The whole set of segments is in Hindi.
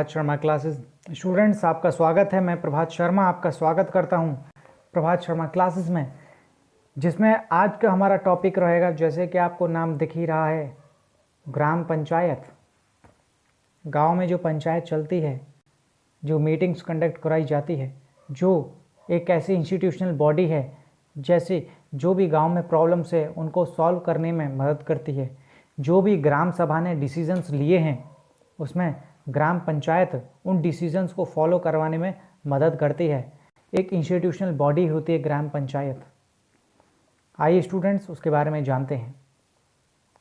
प्रभात शर्मा क्लासेस। स्टूडेंट्स, आपका स्वागत है। मैं प्रभात शर्मा आपका स्वागत करता हूं प्रभात शर्मा क्लासेस में, जिसमें आज का हमारा टॉपिक रहेगा, जैसे कि आपको नाम दिख ही रहा है, ग्राम पंचायत। गांव में जो पंचायत चलती है, जो मीटिंग्स कंडक्ट कराई जाती है, जो एक ऐसी इंस्टीट्यूशनल बॉडी है जैसे जो भी गांव में प्रॉब्लम्स है उनको सॉल्व करने में मदद करती है। जो भी ग्राम सभा ने डिसीजंस लिए हैं उसमें ग्राम पंचायत उन डिसीजंस को फॉलो करवाने में मदद करती है। एक इंस्टीट्यूशनल बॉडी होती है ग्राम पंचायत। आइए स्टूडेंट्स उसके बारे में जानते हैं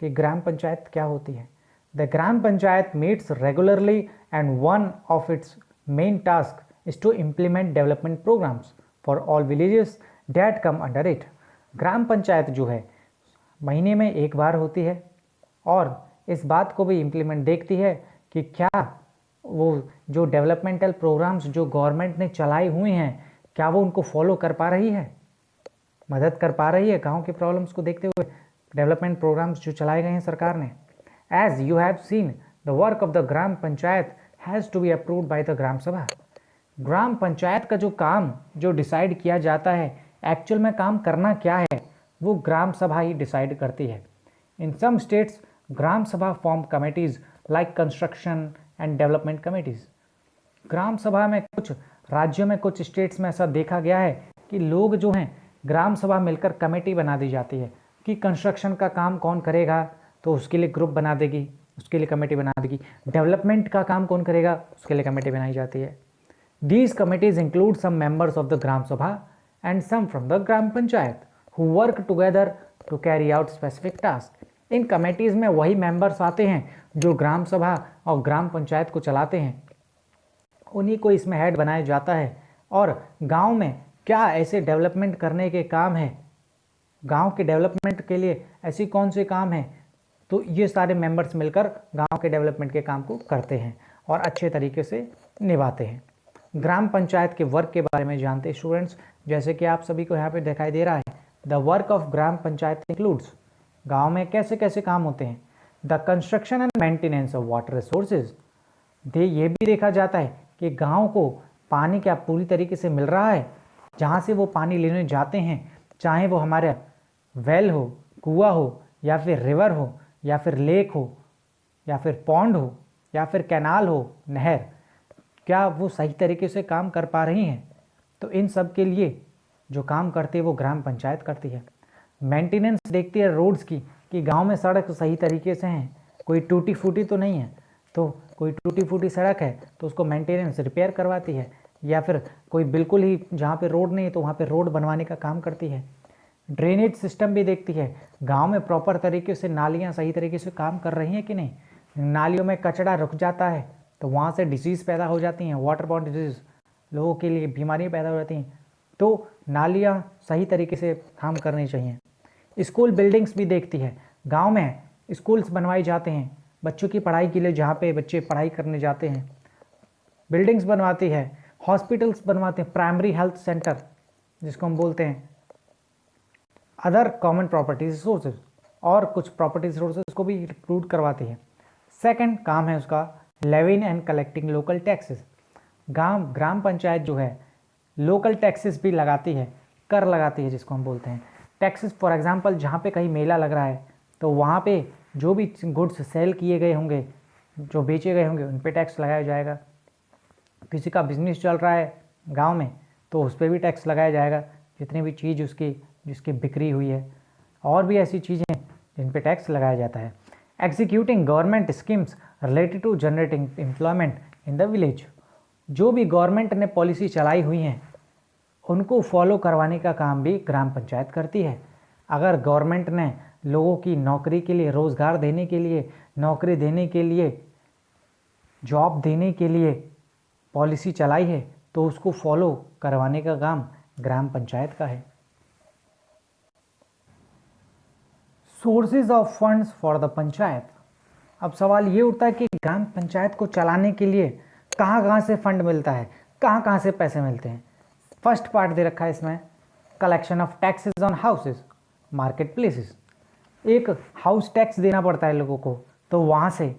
कि ग्राम पंचायत क्या होती है। The gram panchayat meets regularly and one of its main task is to implement development programmes for all villages that come under it. Gram panchayat जो है महीने में एक बार होती है और इस बात को भी इम्प्लीमेंट देखती है कि क्या वो जो डेवलपमेंटल प्रोग्राम्स जो गवर्नमेंट ने चलाई हुई हैं, क्या वो उनको फॉलो कर पा रही है, मदद कर पा रही है गांव की प्रॉब्लम्स को देखते हुए। डेवलपमेंट प्रोग्राम्स जो चलाए गए हैं सरकार ने, as you have seen the work of the gram panchayat has to be approved by the gram sabha. Gram panchayat का जो काम जो डिसाइड किया जाता है, एक्चुअल में काम करना क्या है, वो ग्राम सभा ही डिसाइड करती है। इन सम states gram sabha form committees like construction and development committees. Gram sabha में कुछ राज्यों में, कुछ स्टेट्स में ऐसा देखा गया है कि लोग जो हैं ग्राम सभा मिलकर कमेटी बना दी जाती है कि कंस्ट्रक्शन का काम कौन करेगा तो उसके लिए ग्रुप बना देगी, उसके लिए कमेटी बना देगी। डेवलपमेंट का काम कौन करेगा उसके लिए कमेटी बनाई जाती है। These committees include some members of the gram sabha and some from the gram panchayat who work together to carry out specific task. इन कमेटीज़ में वही मेंबर्स आते हैं जो ग्राम सभा और ग्राम पंचायत को चलाते हैं, उन्हीं को इसमें हेड बनाया जाता है। और गांव में क्या ऐसे डेवलपमेंट करने के काम है, गांव के डेवलपमेंट के लिए ऐसी कौन से काम हैं, तो ये सारे मेंबर्स मिलकर गांव के डेवलपमेंट के काम को करते हैं और अच्छे तरीके से निभाते हैं। ग्राम पंचायत के वर्क के बारे में जानते हैं स्टूडेंट्स, जैसे कि आप सभी को यहाँ पे दिखाई दे रहा है। The work of gram panchayat includes, गांव में कैसे कैसे काम होते हैं। The construction and maintenance of water resources, ये भी देखा जाता है कि गांव को पानी क्या पूरी तरीके से मिल रहा है, जहाँ से वो पानी लेने जाते हैं, चाहे वो हमारे वेल हो, कुआं हो, या फिर रिवर हो, या फिर लेक हो, या फिर पॉन्ड हो, या फिर कैनाल हो, नहर, क्या वो सही तरीके से काम कर पा रही हैं। तो इन सब के लिए जो काम करती है वो ग्राम पंचायत करती है। मेंटेनेंस देखती है रोड्स की कि गांव में सड़क सही तरीके से हैं, कोई टूटी फूटी तो नहीं है, तो कोई टूटी फूटी सड़क है तो उसको मेंटेनेंस रिपेयर करवाती है, या फिर कोई बिल्कुल ही जहाँ पे रोड नहीं है तो वहाँ पे रोड बनवाने का काम करती है। ड्रेनेज सिस्टम भी देखती है, गांव में प्रॉपर तरीके से नालियाँ सही तरीके से काम कर रही हैं कि नहीं। नालियों में कचरा रुक जाता है तो वहाँ से डिसीज़ पैदा हो जाती हैं, वाटर बॉर्न डिजीज़, लोगों के लिए बीमारियाँ पैदा हो जाती हैं। तो नालियाँ सही तरीके से काम करनी चाहिए। स्कूल बिल्डिंग्स भी देखती है, गांव में स्कूल्स बनवाए जाते हैं बच्चों की पढ़ाई के लिए, जहाँ पे बच्चे पढ़ाई करने जाते हैं, बिल्डिंग्स बनवाती है। हॉस्पिटल्स बनवाते हैं, प्राइमरी हेल्थ सेंटर जिसको हम बोलते हैं। अदर कॉमन प्रॉपर्टी रिसोर्सेज, और कुछ प्रॉपर्टी रिसोर्सेज को भी रिक्रूट करवाती है। सेकंड काम है उसका levying and collecting local taxes. Gram panchayat जो है लोकल टैक्सेस भी लगाती है, कर लगाती है जिसको हम बोलते हैं टैक्सेस। फॉर एग्जांपल, जहाँ पे कहीं मेला लग रहा है तो वहाँ पे जो भी गुड्स सेल किए गए होंगे, जो बेचे गए होंगे, उन पे टैक्स लगाया जाएगा। किसी का बिजनेस चल रहा है गांव में तो उस पर भी टैक्स लगाया जाएगा, जितनी भी चीज़ जिसकी बिक्री हुई है, और भी ऐसी चीज़ें जिन पे टैक्स लगाया जाता है। Executing government schemes related to generating employment in the village, जो भी गवर्नमेंट ने पॉलिसी चलाई हुई हैं उनको फॉलो करवाने का काम भी ग्राम पंचायत करती है। अगर गवर्नमेंट ने लोगों की नौकरी के लिए, रोज़गार देने के लिए, नौकरी देने के लिए, जॉब देने के लिए पॉलिसी चलाई है तो उसको फॉलो करवाने का काम ग्राम पंचायत का है। Sources of funds for the panchayat. अब सवाल ये उठता है कि ग्राम पंचायत को चलाने के लिए कहाँ कहाँ से फंड मिलता है, कहाँ कहाँ से पैसे मिलते हैं। फर्स्ट पार्ट दे रखा है इसमें, collection of taxes on houses, market places. एक हाउस टैक्स देना पड़ता है लोगों को, तो वहाँ से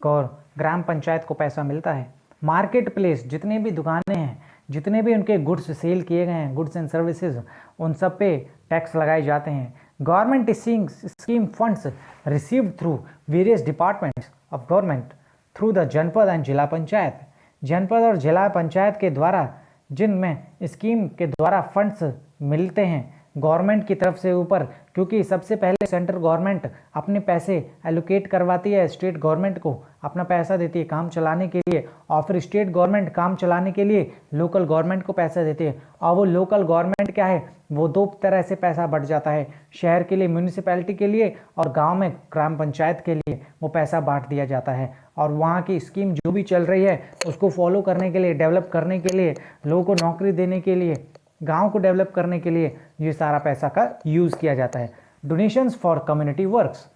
ग्राम पंचायत को पैसा मिलता है। मार्केट प्लेस, जितने भी दुकानें हैं, जितने भी उनके गुड्स सेल किए गए हैं, गुड्स एंड सर्विसेज, उन सब पे टैक्स लगाए जाते हैं। Government is seeing scheme funds received through various departments of government through the जनपद एंड जिला पंचायत। जनपद और जिला पंचायत के द्वारा जिनमें स्कीम के द्वारा फंड्स मिलते हैं गवर्नमेंट की तरफ से ऊपर, क्योंकि सबसे पहले सेंट्रल गवर्नमेंट अपने पैसे एलोकेट करवाती है, स्टेट गवर्नमेंट को अपना पैसा देती है काम चलाने के लिए, और फिर स्टेट गवर्नमेंट काम चलाने के लिए लोकल गवर्नमेंट को पैसा देती है। और वो लोकल गवर्नमेंट क्या है, वो दो तरह से पैसा बढ़ जाता है, शहर के लिए म्यूनिसिपैलिटी के लिए और गांव में ग्राम पंचायत के लिए वो पैसा बांट दिया जाता है। और वहाँ की स्कीम जो भी चल रही है उसको फॉलो करने के लिए, डेवलप करने के लिए, लोगों को नौकरी देने के लिए, गांव को डेवलप करने के लिए ये सारा पैसा का यूज़ किया जाता है। Donations for community works,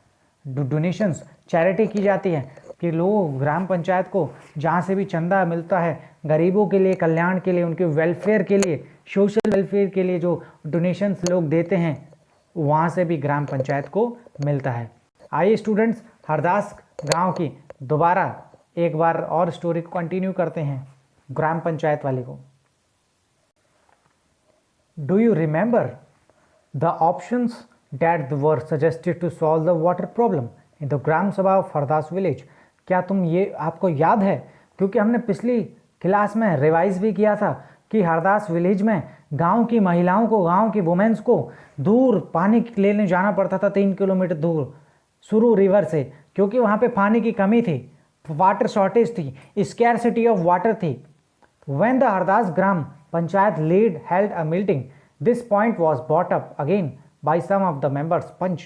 donations charity की जाती है कि लोग ग्राम पंचायत को जहाँ से भी चंदा मिलता है गरीबों के लिए, कल्याण के लिए, उनके वेलफेयर के लिए, सोशल वेलफेयर के लिए जो डोनेशंस लोग देते हैं वहाँ से भी ग्राम पंचायत को मिलता है। आइए स्टूडेंट्स, हरदास गांव की दोबारा एक बार और स्टोरी को कंटिन्यू करते हैं, ग्राम पंचायत वाली को। Do you remember the options that were suggested to solve the water problem in the Gram Sabha of Hardas village? क्या तुम ये आपको याद है, क्योंकि हमने पिछली क्लास में रिवाइज भी किया था कि हरदास विलेज में गांव की महिलाओं को, गांव की वुमेन्स को दूर पानी लेने जाना पड़ता था, 3 किलोमीटर दूर सुरू रिवर से, क्योंकि वहाँ पे पानी की कमी थी, वाटर शॉर्टेज थी, स्कैरसिटी ऑफ वाटर थी। When the Hardas gram panchayat lead held a meeting, this point was brought up again by some of the members पंच।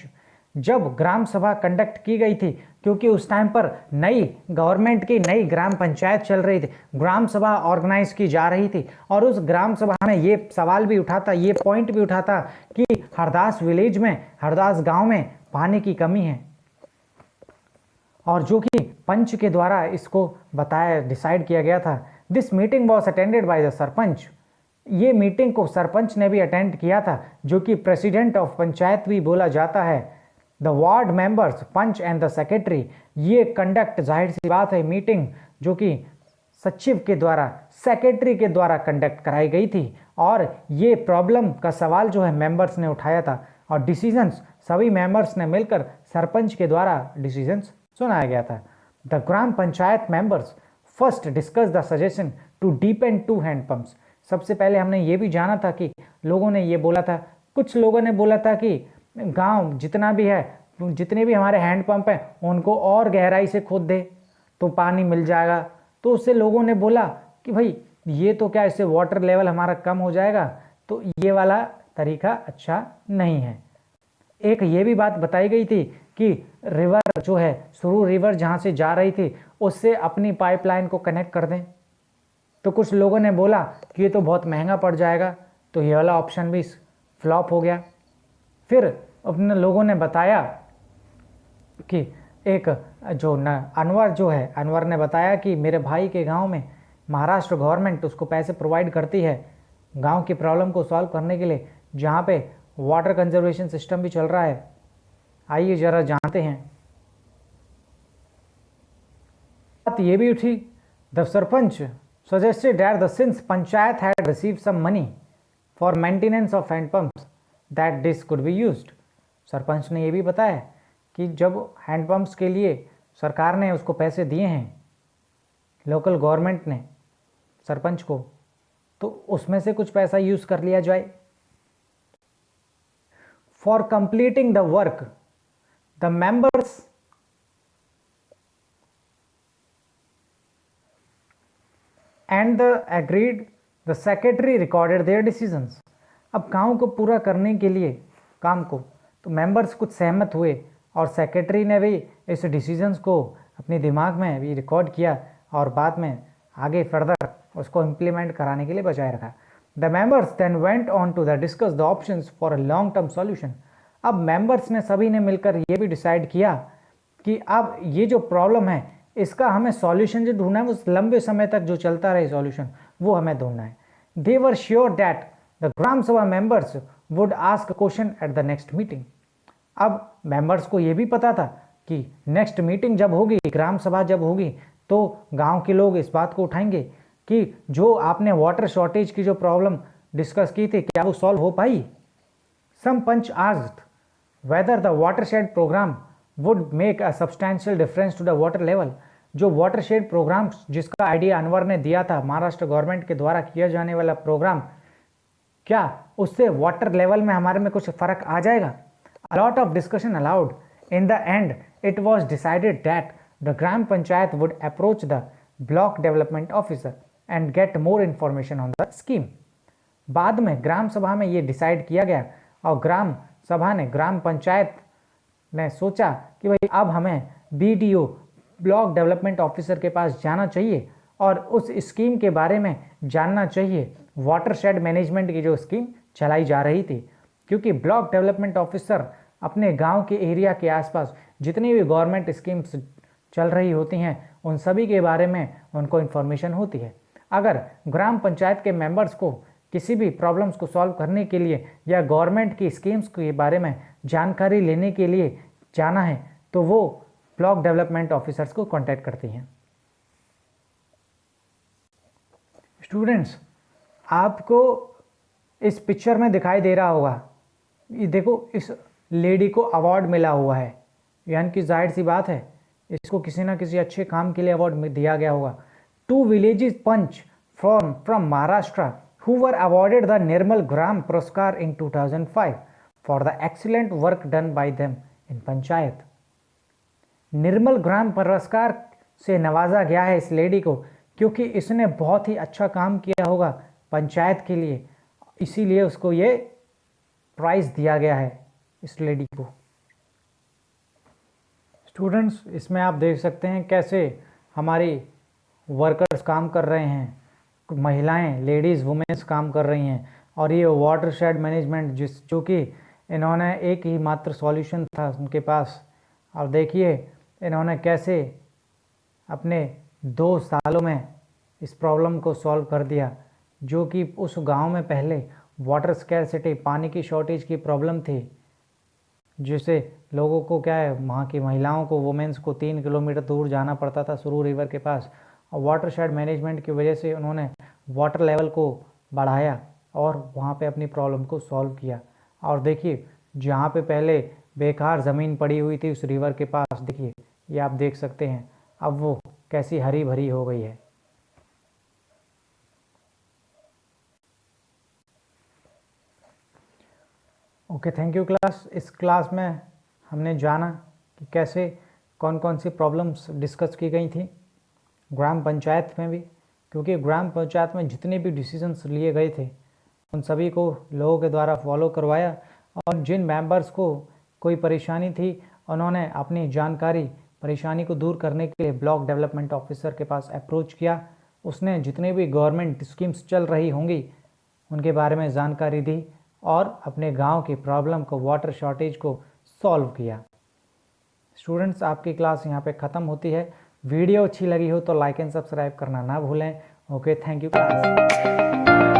जब ग्राम सभा कंडक्ट की गई थी, क्योंकि उस टाइम पर नई गवर्नमेंट की नई ग्राम पंचायत चल रही थी, ग्राम सभा ऑर्गेनाइज की जा रही थी, और उस ग्राम सभा में ये सवाल भी उठा था, ये पॉइंट भी उठा था कि हरदास विलेज में, हरदास गांव में पानी की कमी है, और जो कि पंच के द्वारा इसको बताया, डिसाइड किया गया था। This meeting was attended by the sarpanch. ये मीटिंग को सरपंच ने भी अटेंड किया था, जो कि प्रेसिडेंट ऑफ पंचायत भी बोला जाता है। The ward members, panch and the secretary, ये कंडक्ट, जाहिर सी बात है, मीटिंग जो कि सचिव के द्वारा, सेक्रेटरी के द्वारा कंडक्ट कराई गई थी, और ये प्रॉब्लम का सवाल जो है मेंबर्स ने उठाया था, और डिसीजंस सभी मेंबर्स ने मिलकर सरपंच के द्वारा डिसीजंस सुनाया गया था। The gram panchayat members first discuss the suggestion to deepen 2 handpumps. सबसे पहले हमने ये भी जाना था कि लोगों ने ये बोला था, कुछ लोगों ने बोला था कि गांव जितना भी है, जितने भी हमारे हैंडपम्प हैं उनको और गहराई से खोद दे तो पानी मिल जाएगा। तो उससे लोगों ने बोला कि भाई ये तो क्या, इससे वाटर लेवल हमारा कम हो जाएगा, तो ये वाला तरीका अच्छा नहीं है। एक ये भी बात बताई गई थी कि रिवर जो है, सुरू रिवर जहाँ से जा रही थी, उससे अपनी पाइपलाइन को कनेक्ट कर दें। तो कुछ लोगों ने बोला कि ये तो बहुत महंगा पड़ जाएगा, तो ये वाला ऑप्शन भी फ्लॉप हो गया। फिर अपने लोगों ने बताया कि एक जो अनवर जो है, अनवर ने बताया कि मेरे भाई के गांव में महाराष्ट्र गवर्नमेंट उसको पैसे प्रोवाइड करती है गांव की प्रॉब्लम को सॉल्व करने के लिए, जहाँ पे वाटर कंजर्वेशन सिस्टम भी चल रहा है। आइए जरा जानते हैं। बात ये भी उठी, the sarpanch suggested that the since panchayat had received some money for maintenance of hand pumps that this could be used। Sarpanch ने ये भी बताया कि जब हैंड पम्प्स के लिए सरकार ने उसको पैसे दिए हैं, लोकल गवर्नमेंट ने सरपंच को, तो उसमें से कुछ पैसा यूज कर लिया जाए। For completing the work the members and the agreed the secretary recorded their decisions. अब गांव को पूरा करने के लिए काम को तो मेंबर्स कुछ सहमत हुए, और सेक्रेटरी ने भी इस डिसीजंस को अपने दिमाग में भी रिकॉर्ड किया, और बाद में आगे फर्दर उसको इम्प्लीमेंट कराने के लिए बचाए रखा। The members then went on to the discuss the options for a long term solution. अब मेंबर्स ने, सभी ने मिलकर ये भी डिसाइड किया कि अब ये जो प्रॉब्लम है इसका हमें सॉल्यूशन जो ढूंढना है, वो लंबे समय तक जो चलता रहे सॉल्यूशन, वो हमें ढूंढना है। दे were sure that the gram सभा members would ask question at the next meeting. अब मेंबर्स को ये भी पता था कि नेक्स्ट मीटिंग जब होगी, ग्राम सभा जब होगी, तो गांव के लोग इस बात को उठाएंगे कि जो आपने वाटर शॉर्टेज की जो प्रॉब्लम डिस्कस की थी क्या वो सॉल्व हो पाई। Some panch asked whether the watershed programme would make a substantial difference to the water level. जो वाटरशेड प्रोग्राम जिसका आइडिया अनवर ने दिया था, महाराष्ट्र गवर्नमेंट के द्वारा किया जाने वाला प्रोग्राम, क्या उससे वाटर लेवल में हमारे में कुछ फर्क आ जाएगा। A lot of discussion allowed. In the end, it was decided that the Gram Panchayat would approach the block development officer and get more information on the scheme. बाद में ग्राम सभा में ये डिसाइड किया गया और ग्राम सभा ने, ग्राम पंचायत ने सोचा कि भाई अब हमें बीडीओ ब्लॉक डेवलपमेंट ऑफिसर के पास जाना चाहिए और उस स्कीम के बारे में जानना चाहिए, वाटरशेड मैनेजमेंट की जो स्कीम चलाई जा रही थी। क्योंकि ब्लॉक डेवलपमेंट ऑफिसर अपने गांव के एरिया के आसपास जितनी भी गवर्नमेंट स्कीम्स चल रही होती हैं उन सभी के बारे में उनको इन्फॉर्मेशन होती है। अगर ग्राम पंचायत के मेंबर्स को किसी भी प्रॉब्लम्स को सॉल्व करने के लिए या गवर्नमेंट की स्कीम्स के बारे में जानकारी लेने के लिए जाना है तो वो ब्लॉक डेवलपमेंट ऑफिसर्स को कांटेक्ट करती हैं। स्टूडेंट्स, आपको इस पिक्चर में दिखाई दे रहा होगा, ये देखो इस लेडी को अवार्ड मिला हुआ है, यानी कि जाहिर सी बात है इसको किसी ना किसी अच्छे काम के लिए अवार्ड दिया गया होगा। 2 villages punch from Maharashtra who were awarded the निर्मल ग्राम पुरस्कार in 2005 for the excellent work done by them in panchayat. निर्मल ग्राम पुरस्कार से नवाजा गया है इस लेडी को क्योंकि इसने बहुत ही अच्छा काम किया होगा पंचायत के लिए, इसीलिए उसको ये प्राइज़ दिया गया है इस लेडी को। स्टूडेंट्स, इसमें आप देख सकते हैं कैसे हमारी वर्कर्स काम कर रहे हैं, महिलाएं, लेडीज़, वुमेन्स काम कर रही हैं। और ये वाटरशेड मैनेजमेंट जो कि इन्होंने एक ही मात्र सॉल्यूशन था उनके पास, और देखिए इन्होंने कैसे अपने 2 सालों में इस प्रॉब्लम को सॉल्व कर दिया। जो कि उस गांव में पहले वाटर स्कैरसिटी, पानी की शॉर्टेज की प्रॉब्लम थी, जिससे लोगों को क्या है, वहाँ की महिलाओं को, वुमेन्स को 3 किलोमीटर दूर जाना पड़ता था सुरू रिवर के पास। और वाटरशेड मैनेजमेंट की वजह से उन्होंने वाटर लेवल को बढ़ाया और वहाँ पे अपनी प्रॉब्लम को सॉल्व किया। और देखिए जहाँ पे पहले बेकार ज़मीन पड़ी हुई थी उस रिवर के पास, देखिए ये आप देख सकते हैं अब वो कैसी हरी भरी हो गई है। Okay, thank you class. इस क्लास में हमने जाना कि कैसे कौन कौन सी प्रॉब्लम्स डिस्कस की गई थी ग्राम पंचायत में भी, क्योंकि ग्राम पंचायत में जितने भी डिसीजंस लिए गए थे उन सभी को लोगों के द्वारा फॉलो करवाया। और जिन मेंबर्स को कोई परेशानी थी उन्होंने अपनी परेशानी को दूर करने के लिए ब्लॉक डेवलपमेंट ऑफिसर के पास अप्रोच किया। उसने जितने भी गवर्नमेंट स्कीम्स चल रही होंगी उनके बारे में जानकारी दी और अपने गांव की प्रॉब्लम को, वाटर शॉर्टेज को सॉल्व किया। स्टूडेंट्स, आपकी क्लास यहाँ पे ख़त्म होती है। वीडियो अच्छी लगी हो तो लाइक एंड सब्सक्राइब करना ना भूलें। Okay, thank you class.